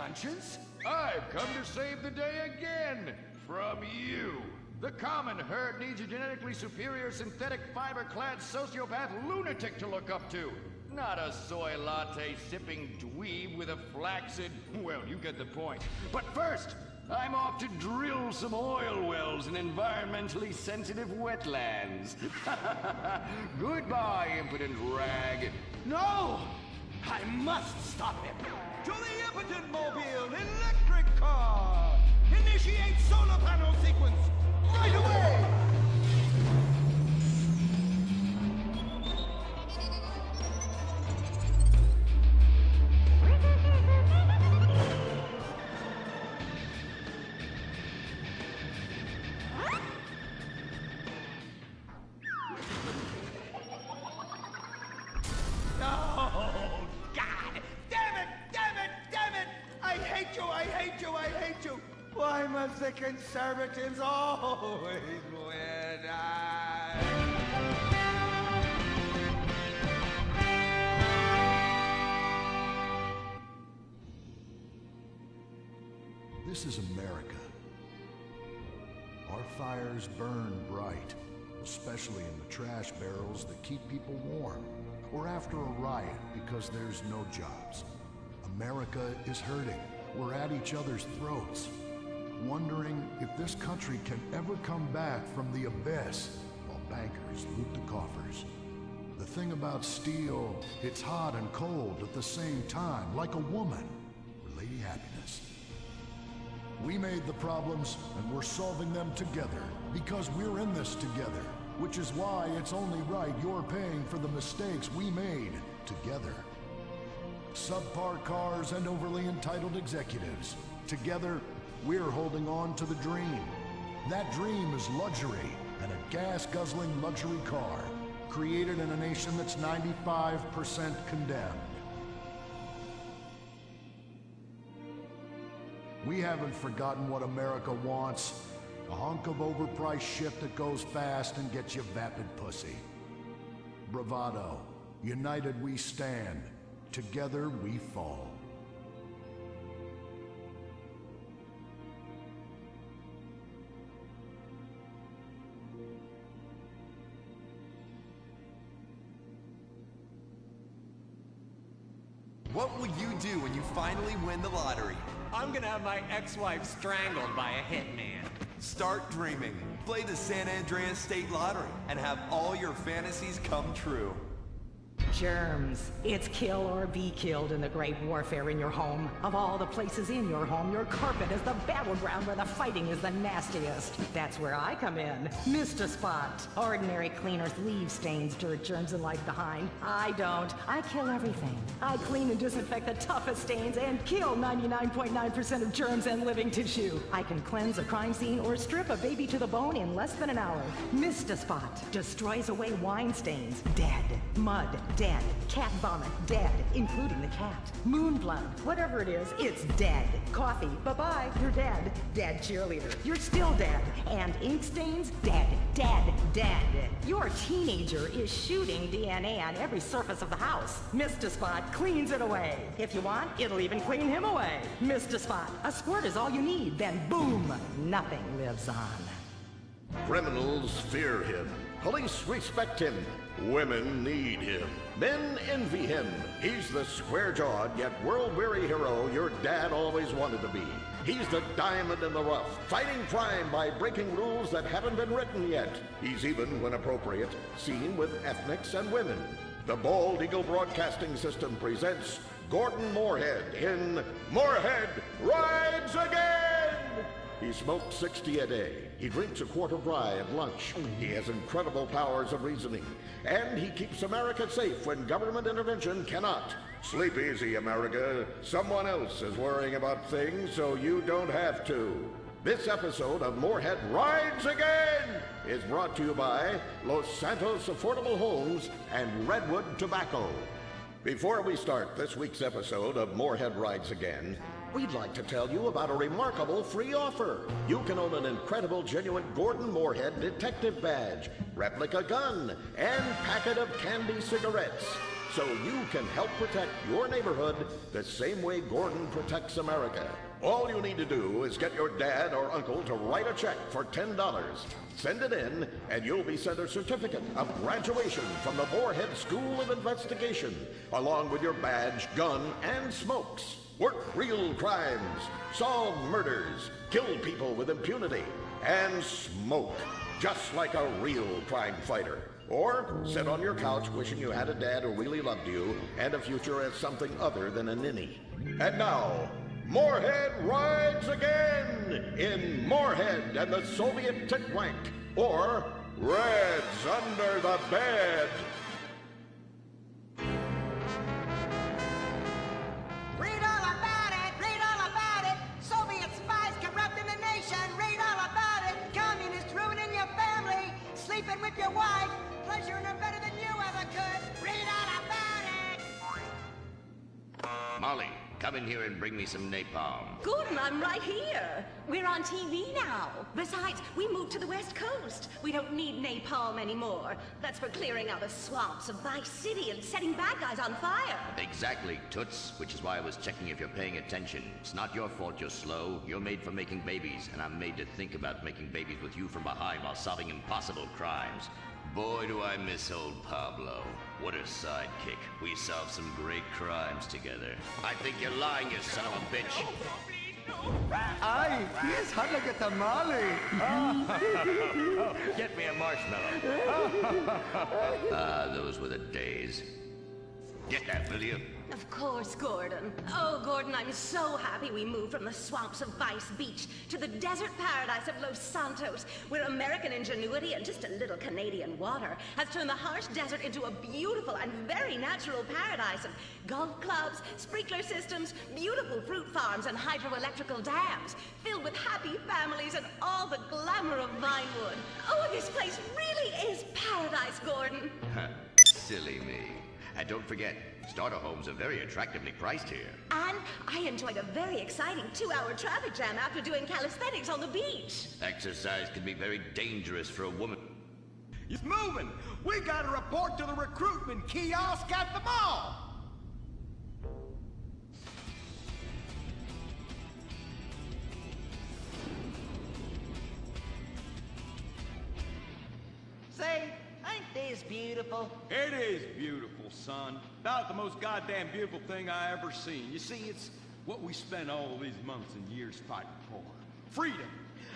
conscience? I've come to save the day again from you. The common herd needs a genetically superior synthetic fiber-clad sociopath lunatic to look up to. Not a soy latte sipping dweeb with a flaccid... Well, you get the point. But first, I'm off to drill some oil wells in environmentally sensitive wetlands. Goodbye, impotent rag. No! I must stop him! To the impotent mobile electric car! Initiate solar panel sequence! Right away! Why must the conservatives always win? This is America. Our fires burn bright, especially in the trash barrels that keep people warm, or after a riot because there's no jobs. America is hurting. We're at each other's throats, wondering if this country can ever come back from the abyss while bankers loot the coffers. The thing about steel, it's hot and cold at the same time, like a woman or Lady Happiness. We made the problems, and we're solving them together, because we're in this together, which is why it's only right you're paying for the mistakes we made together. Subpar cars and overly entitled executives. Together, we're holding on to the dream. That dream is luxury, and a gas-guzzling luxury car, created in a nation that's 95% condemned. We haven't forgotten what America wants. A hunk of overpriced shit that goes fast and gets you vapid pussy. Bravado. United we stand. Together we fall. What will you do when you finally win the lottery? I'm gonna have my ex-wife strangled by a hitman. Start dreaming. Play the San Andreas State Lottery and have all your fantasies come true. Germs. It's kill or be killed in the great warfare in your home. Of all the places in your home, your carpet is the battleground where the fighting is the nastiest. That's where I come in. Mr. Spot. Ordinary cleaners leave stains, dirt, germs, and life behind. I don't. I kill everything. I clean and disinfect the toughest stains and kill 99.9% of germs and living tissue. I can cleanse a crime scene or strip a baby to the bone in less than an hour. Mr. Spot destroys away wine stains. Dead. Mud. Dead. Cat vomit, dead, including the cat. Moon blood, whatever it is, it's dead. Coffee, bye-bye, you're dead. Dead cheerleader, you're still dead. And ink stains, dead, dead, dead. Your teenager is shooting DNA on every surface of the house. Mr. Spot cleans it away. If you want, it'll even clean him away. Mr. Spot, a squirt is all you need, then boom, nothing lives on. Criminals fear him. Police respect him. Women need him. Men envy him. He's the square-jawed yet world-weary hero your dad always wanted to be. He's the diamond in the rough, fighting crime by breaking rules that haven't been written yet. He's even, when appropriate, seen with ethnics and women. The Bald Eagle Broadcasting System presents Gordon Moorhead in Moorhead Rides Again! He smokes 60 a day. He drinks a quart of rye at lunch. He has incredible powers of reasoning. And he keeps America safe when government intervention cannot. Sleep easy, America. Someone else is worrying about things so you don't have to. This episode of Moorhead Rides Again is brought to you by Los Santos Affordable Homes and Redwood Tobacco. Before we start this week's episode of Moorhead Rides Again, we'd like to tell you about a remarkable free offer. You can own an incredible, genuine Gordon Moorhead detective badge, replica gun, and packet of candy cigarettes. so you can help protect your neighborhood the same way Gordon protects America. All you need to do is get your dad or uncle to write a check for $10. Send it in, and you'll be sent a certificate of graduation from the Moorhead School of Investigation, along with your badge, gun, and smokes. Work real crimes, solve murders, kill people with impunity, and smoke, just like a real crime fighter. Or sit on your couch wishing you had a dad who really loved you and a future as something other than a ninny. And now, Moorhead rides again in Moorhead and the Soviet Titwank, or Reds Under the Bed. Read all about it! Read all about it! Soviet spies corrupting the nation! Read all about it! Communists ruining your family! Sleeping with your wife! Pleasuring her better than you ever could! Read all about it! Molly, come in here and bring me some napalm. Gordon, I'm right here. We're on TV now. Besides, we moved to the West Coast. We don't need napalm anymore. That's for clearing out the swamps of Vice City and setting bad guys on fire. Exactly, Toots, which is why I was checking if you're paying attention. It's not your fault you're slow. You're made for making babies, and I'm made to think about making babies with you from behind while solving impossible crimes. Boy, do I miss old Pablo. What a sidekick. We solved some great crimes together. I think you're lying, you son of a bitch. Ay, yes, hot like a tamale. Get me a marshmallow. Ah, those were the days. Get that, will you? Of course, Gordon. Oh, Gordon, I'm so happy we moved from the swamps of Vice Beach to the desert paradise of Los Santos, where American ingenuity and just a little Canadian water has turned the harsh desert into a beautiful and very natural paradise of golf clubs, sprinkler systems, beautiful fruit farms, and hydroelectrical dams, filled with happy families and all the glamour of Vinewood. Oh, this place really is paradise, Gordon. Silly me. And don't forget, starter homes are very attractively priced here. And I enjoyed a very exciting 2-hour traffic jam after doing calisthenics on the beach. Exercise can be very dangerous for a woman. It's moving! We gotta report to the recruitment kiosk at the mall! Say, ain't this beautiful? It is beautiful, son. About the most goddamn beautiful thing I ever seen. You see, it's what we spent all these months and years fighting for. Freedom.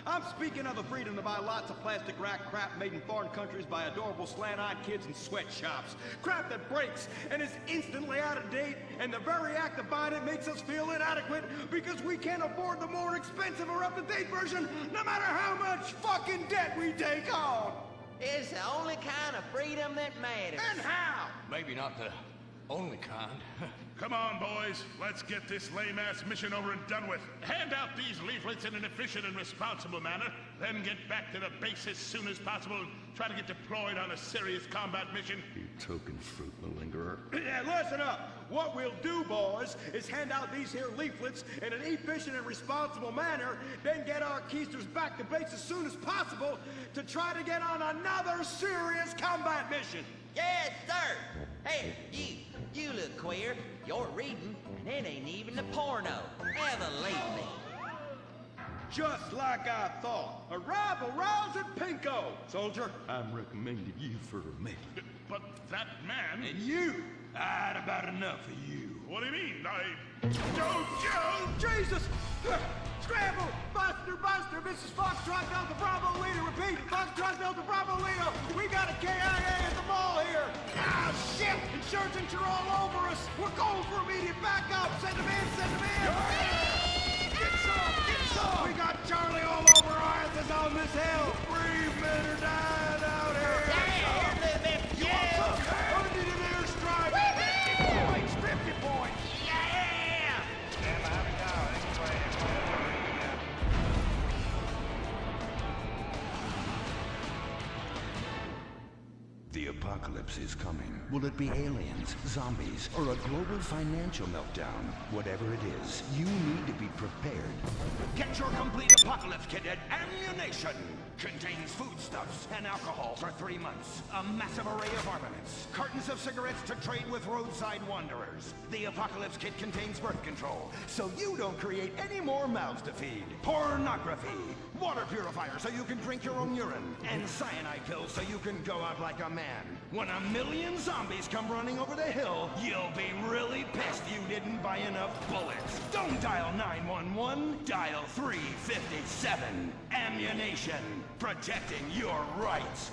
I'm speaking of the freedom to buy lots of plastic rack crap made in foreign countries by adorable slant-eyed kids in sweatshops. Crap that breaks and is instantly out of date, and the very act of buying it makes us feel inadequate because we can't afford the more expensive or up-to-date version, no matter how much fucking debt we take on. It's the only kind of freedom that matters. And how? Maybe not the only kind. Come on, boys. Let's get this lame-ass mission over and done with. Hand out these leaflets in an efficient and responsible manner, then get back to the base as soon as possible and try to get deployed on a serious combat mission. You token fruit malingerer. Yeah, listen up. What we'll do, boys, is hand out these here leaflets in an efficient and responsible manner, then get our keisters back to base as soon as possible to try to get on another serious combat mission. Yes, sir. Hey, you look queer. You're reading, and it ain't even a porno. Evidently. Just like I thought. Arrival rouse at Pinko. Soldier, I'm recommending you for a minute. But that man... And you! I had about enough of you. What do you mean? Joe! Jesus! Scramble! Buster! This is Foxtrot Delta Bravo Leader. Repeat! Foxtrot Delta Bravo Leader. We got a KIA at the mall here. Ah, shit! Insurgents are all over us. We're going for immediate backup. Send them in! Get some! We got Charlie all over our asses on this hill. Brave men are dying out here. You want some? I need an airstrike. Points, 50 points. Yeah! The apocalypse is coming. Will it be aliens, zombies, or a global financial meltdown? Whatever it is, you need to be prepared. Get your complete apocalypse kit at Ammunition. Contains foodstuffs and alcohol for 3 months. A massive array of armaments. Cartons of cigarettes to trade with roadside wanderers. The Apocalypse Kit contains birth control, so you don't create any more mouths to feed. Pornography. Water purifier so you can drink your own urine. And cyanide pills so you can go out like a man. When 1,000,000 zombies come running over the hill, you'll be really pissed you didn't buy enough bullets. Don't dial 911, dial 357. Ammunition. Protecting your rights.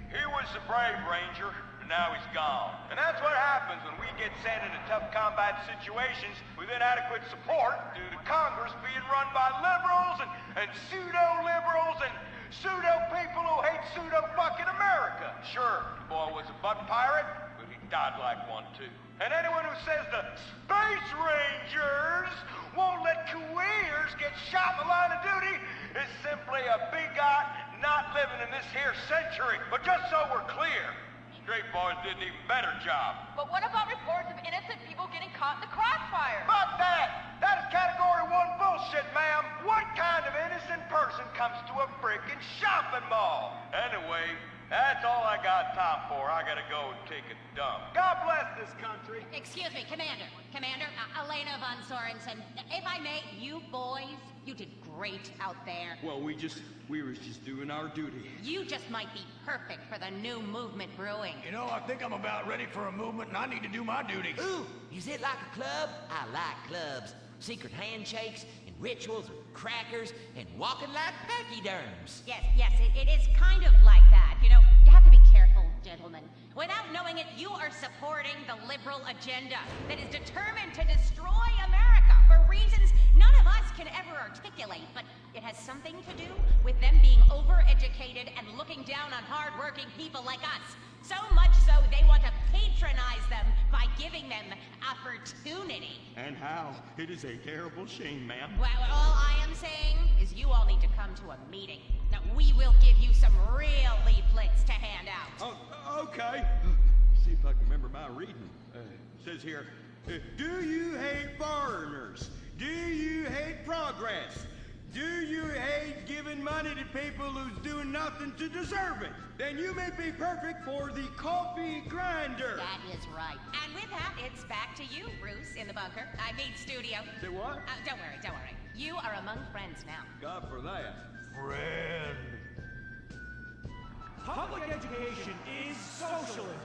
He was the brave ranger, and now he's gone. And that's what happens when we get sent into tough combat situations with inadequate support due to Congress being run by liberals and pseudo-liberals and pseudo-people who hate pseudo-fucking America. Sure, the boy was a butt pirate, but he died like one too. And anyone who says the Space Rangers won't let careers get shot in the line of duty is simply a bigot not living in this here century. But just so we're clear, straight boys did an even better job. But what about reports of innocent people getting caught in the crossfire? Fuck that! That is category 1 bullshit, ma'am. What kind of innocent person comes to a freaking shopping mall? Anyway, that's all I got time for. I gotta go and take a dump. God bless this country. Excuse me, Commander. Commander, Elena von Sorensen. If I may, you boys, you did great out there. Well, we was just doing our duty. You just might be perfect for the new movement brewing. You know, I think I'm about ready for a movement and I need to do my duty. Ooh, is it like a club? I like clubs. Secret handshakes and rituals with crackers and walking like pachyderms. Yes, it is kind of like that. You know, you have to be careful, gentlemen. Without knowing it, you are supporting the liberal agenda that is determined to destroy America for reasons none of us can ever articulate, but it has something to do with them being overeducated and looking down on hard-working people like us. So much so they want to patronize them by giving them opportunity. And how? It is a terrible shame, ma'am. Well, all I am saying is you all need to come to a meeting. Now, we will give you some real leaflets to hand out. Oh, okay. See if I can remember my reading. It says here, do you hate foreigners? Do you hate progress? Do you hate giving money to people who's doing nothing to deserve it? Then you may be perfect for the coffee grinder. That is right. And with that, it's back to you, Bruce, in the bunker. I mean, studio. Say what? Don't worry. You are among friends now. God for that. Friend. Public education is socialism.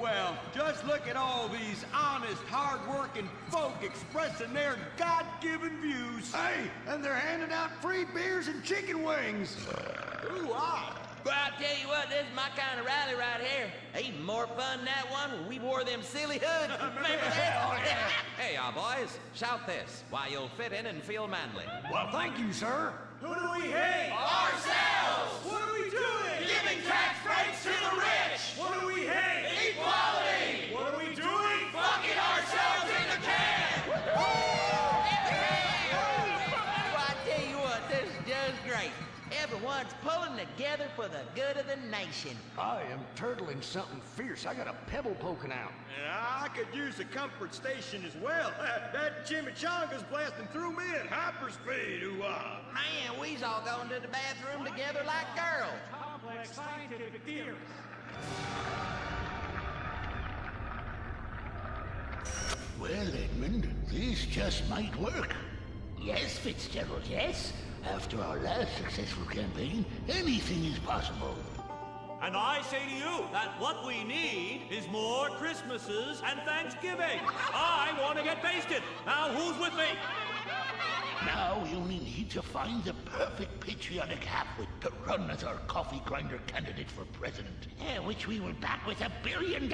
Well. Just look at all these honest, hard-working folk expressing their God-given views. Hey, and they're handing out free beers and chicken wings. Ooh, ah. Well, I'll tell you what, this is my kind of rally right here. Even more fun than that one when we wore them silly hoods. Remember that? Hey, y'all boys, shout this while you'll fit in and feel manly. Well, thank you, sir. Who do we hate? Ourselves! What are we doing? Giving tax breaks to the rich! What do we hate? Equality! What are we doing? Fucking ourselves in the can! Well, I tell you what, this is just great. Everyone's pulling together for the good of the nation. I am turtling something fierce. I got a pebble poking out. Yeah, I could use a comfort station as well. That chimichanga's blasting through me at hyperspeed. Ooh-ah. Man, we's all going to the bathroom together like girls. Complex scientific theories. Well, Edmund, this just might work. Yes, Fitzgerald, yes. After our last successful campaign, anything is possible. And I say to you that what we need is more Christmases and Thanksgiving. I want to get basted. Now, who's with me? Now we only need to find the perfect patriotic halfwit to run as our coffee grinder candidate for president. Which we will back with $1 billion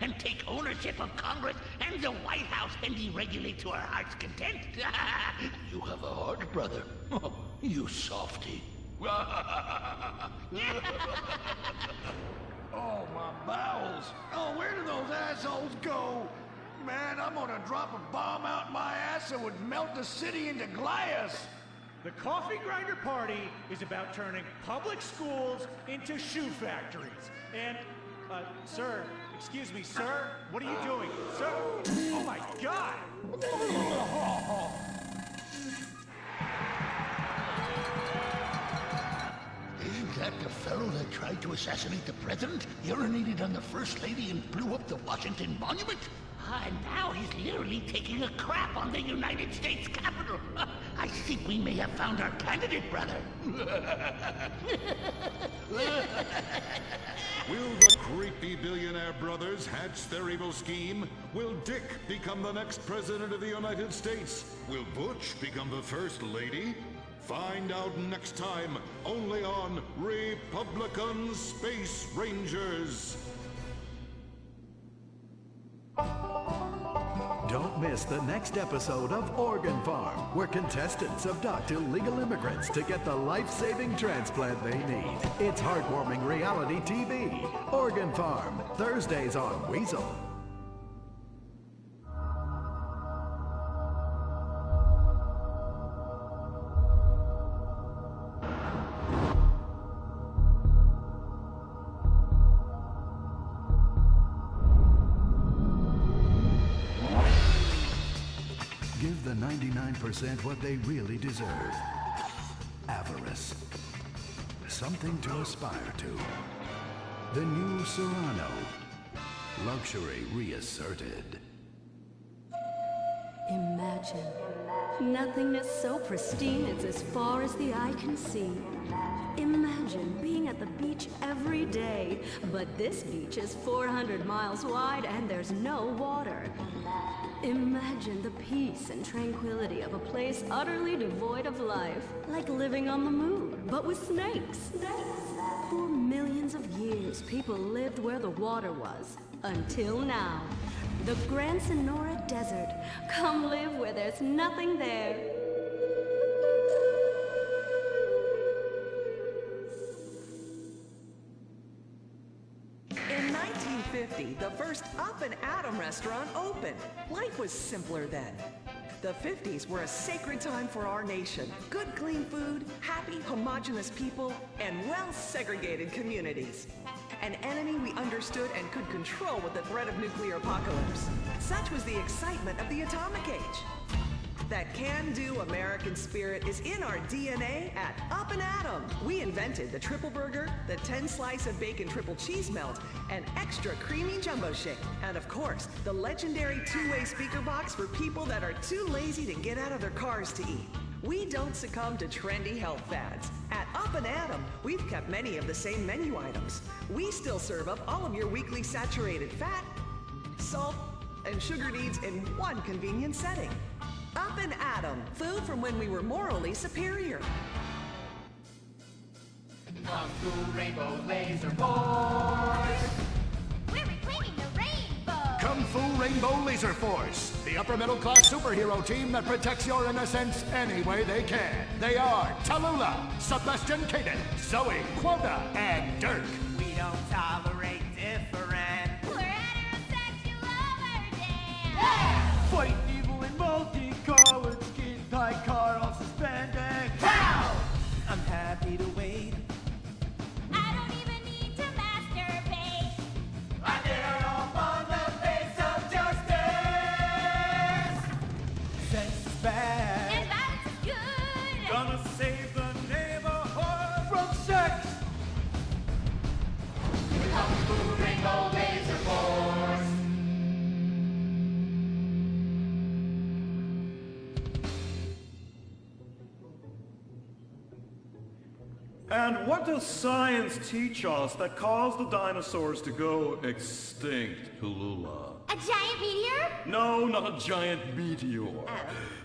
and take ownership of Congress and the White House and deregulate to our heart's content. You have a heart, brother. You softy. Oh, my bowels. Oh, where do those assholes go? Man, I'm gonna drop a bomb out my ass that would melt the city into glass. The Coffee Grinder Party is about turning public schools into shoe factories. And, sir, excuse me, sir, what are you doing? Sir, oh my God! to assassinate the president, urinated on the First Lady, and blew up the Washington Monument? And now he's literally taking a crap on the United States Capitol. I think we may have found our candidate, brother. Will the creepy billionaire brothers hatch their evil scheme? Will Dick become the next president of the United States? Will Butch become the First Lady? Find out next time, only on Republican Space Rangers. Don't miss the next episode of Organ Farm, where contestants abduct illegal immigrants to get the life-saving transplant they need. It's heartwarming reality TV. Organ Farm, Thursdays on Weasel. Give the 99% what they really deserve. Avarice. Something to aspire to. The new Serrano. Luxury reasserted. Imagine. Nothingness so pristine it's as far as the eye can see. Imagine being at the beach every day, but this beach is 400 miles wide and there's no water. Imagine the peace and tranquility of a place utterly devoid of life, like living on the moon, but with snakes. For millions of years, people lived where the water was, until now. The Gran Sonora Desert. Come live where there's nothing there. In 1950, the first Up and Atom restaurant opened. Life was simpler then. The 50s were a sacred time for our nation. Good, clean food, happy, homogenous people, and well-segregated communities. An enemy we understood and could control with the threat of nuclear apocalypse. Such was the excitement of the atomic age. That can-do American spirit is in our DNA at Up and Atom. We invented the triple burger, the 10-slice of bacon triple cheese melt, and extra creamy jumbo shake. And of course, the legendary two-way speaker box for people that are too lazy to get out of their cars to eat. We don't succumb to trendy health fads. At Up and Atom, we've kept many of the same menu items. We still serve up all of your weekly saturated fat, salt, and sugar needs in one convenient setting. Up and Atom, food from when we were morally superior. Kung Fu Rainbow Laser Force! We're reclaiming the rainbow! Kung Fu Rainbow Laser Force, the upper middle class superhero team that protects your innocence any way they can. They are Tallulah, Sebastian Caden, Zoe, Quota, and Dirk. We don't tolerate different. We're heterosexual over Dan! Yeah! Fighting evil in multicolored skin tight car on suspended cow! I'm happy to wait. I don't even need to masturbate. I dare off on the face of justice. Sex is bad. And violence is good. Gonna save the neighborhood from sex. Kung Fu Rainbow Laser Force. And what does science teach us that caused the dinosaurs to go extinct, Tallulah? A giant meteor? No, not a giant meteor.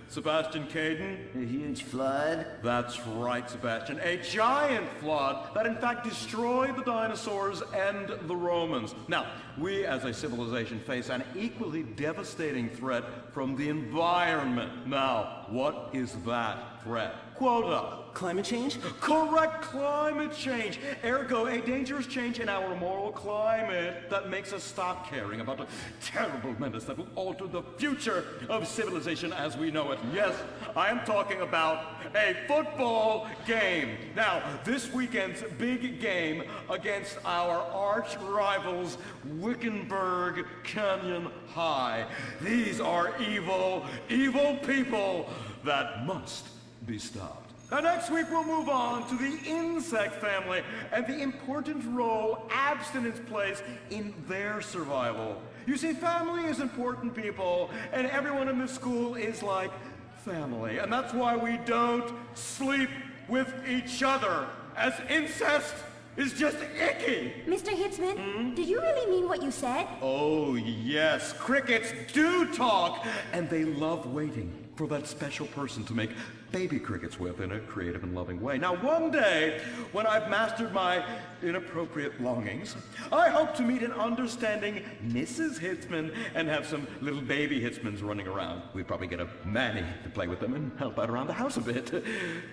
Sebastian Caden? A huge flood? That's right, Sebastian. A giant flood that in fact destroyed the dinosaurs and the Romans. Now, we as a civilization face an equally devastating threat from the environment. Now, what is that threat? Quota. Climate change? Correct, climate change. Ergo, a dangerous change in our moral climate that makes us stop caring about a terrible menace that will alter the future of civilization as we know it. Yes, I am talking about a football game. Now, this weekend's big game against our arch rivals, Wickenburg Canyon High. These are evil, evil people that must be stopped. Now, next week we'll move on to the insect family and the important role abstinence plays in their survival. You see, family is important, people, and everyone in this school is like family. And that's why we don't sleep with each other, as incest is just icky. Mr. Hitzman, did you really mean what you said? Oh, yes. Crickets do talk, and they love waiting for that special person to make baby crickets with in a creative and loving way. Now, one day, when I've mastered my inappropriate longings, I hope to meet an understanding Mrs. Hitzman and have some little baby Hitzmans running around. We'd probably get a Manny to play with them and help out around the house a bit.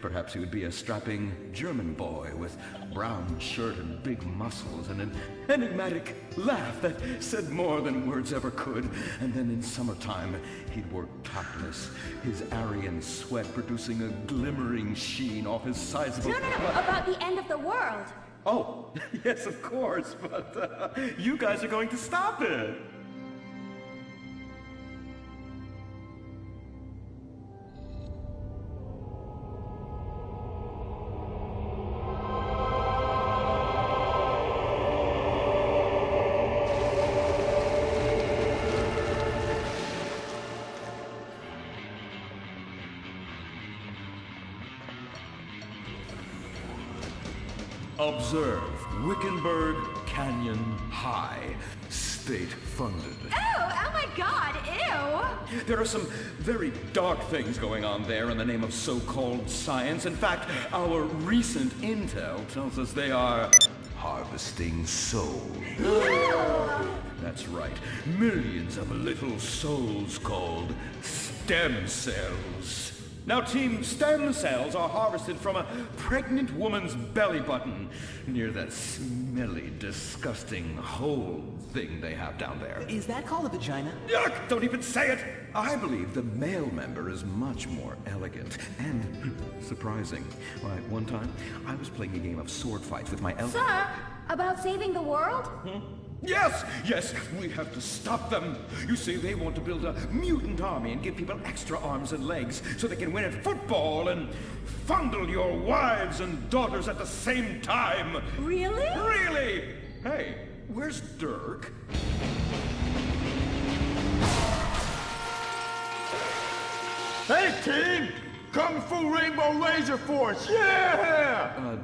Perhaps he would be a strapping German boy with brown shirt and big muscles and an enigmatic laugh that said more than words ever could. And then in summertime, he'd work topless, his Aryan sweat producing a glimmering sheen off his sizable... No, about the end of the world. Oh, yes, of course, but you guys are going to stop it. Observe Wickenburg Canyon High, state-funded. Oh my God, ew! There are some very dark things going on there in the name of so-called science. In fact, our recent intel tells us they are harvesting souls. That's right. Millions of little souls called stem cells. Now, Team Stem Cells are harvested from a pregnant woman's belly button near that smelly, disgusting hole thing they have down there. Is that called a vagina? Yuck! Don't even say it! I believe the male member is much more elegant and surprising. Why, one time, I was playing a game of sword fights with my Sir, about saving the world? Yes, we have to stop them. You see, they want to build a mutant army and give people extra arms and legs so they can win at football and fondle your wives and daughters at the same time. Really? Really! Hey, where's Dirk? Hey, team! Kung Fu Rainbow Laser Force, yeah!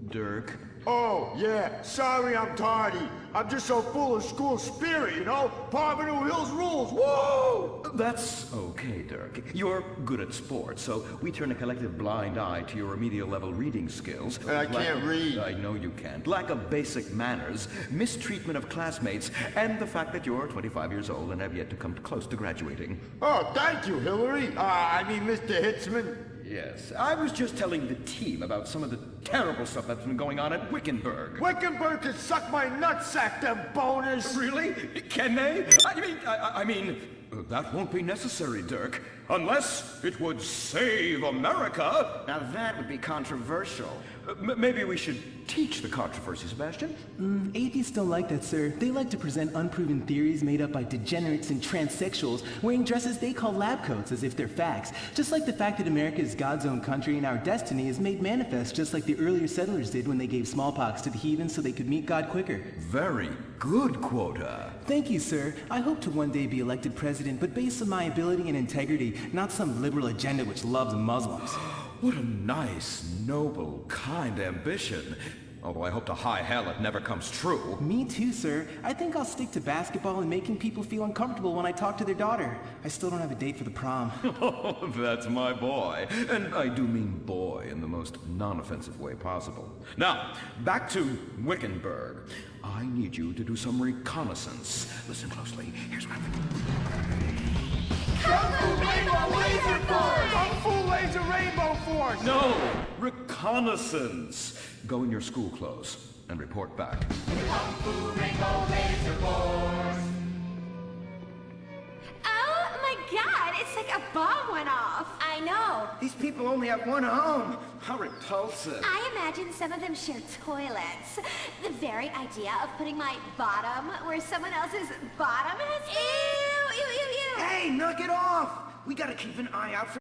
Dirk? Oh, yeah, sorry I'm tardy. I'm just so full of school spirit, you know? Parvenu Hills rules, woo! That's okay, Dirk. You're good at sports, so we turn a collective blind eye to your remedial level reading skills. I can't read. I know you can't. Lack of basic manners, mistreatment of classmates, and the fact that you're 25 years old and have yet to come close to graduating. Oh, thank you, Hillary. I mean, Mr. Hitzman. Yes, I was just telling the team about some of the terrible stuff that's been going on at Wickenburg. Wickenburg can suck my nutsack, them boners! Really? Can they? I mean, that won't be necessary, Dirk. Unless it would save America. Now that would be controversial. Maybe we should teach the controversy, Sebastian? Atheists don't like that, sir. They like to present unproven theories made up by degenerates and transsexuals wearing dresses they call lab coats as if they're facts. Just like the fact that America is God's own country and our destiny is made manifest just like the earlier settlers did when they gave smallpox to the heathens so they could meet God quicker. Very good, Quota. Thank you, sir. I hope to one day be elected president, but based on my ability and integrity, not some liberal agenda which loves Muslims. What a nice, noble, kind ambition. Although I hope to high hell it never comes true. Me too, sir. I think I'll stick to basketball and making people feel uncomfortable when I talk to their daughter. I still don't have a date for the prom. Oh, that's my boy. And I do mean boy in the most non-offensive way possible. Now, back to Wickenburg. I need you to do some reconnaissance. Listen closely. Here's what I'm thinking. Kung Fu Rainbow Laser Force! Kung Fu Laser Rainbow Force! No! Reconnaissance! Go in your school clothes and report back. Kung Fu Rainbow Laser Force! Oh my God, it's like a bomb went off. I know. These people only have one home. How repulsive. I imagine some of them share toilets. The very idea of putting my bottom where someone else's bottom is. Ew, ew, ew, ew. Hey, knock it off. We gotta keep an eye out for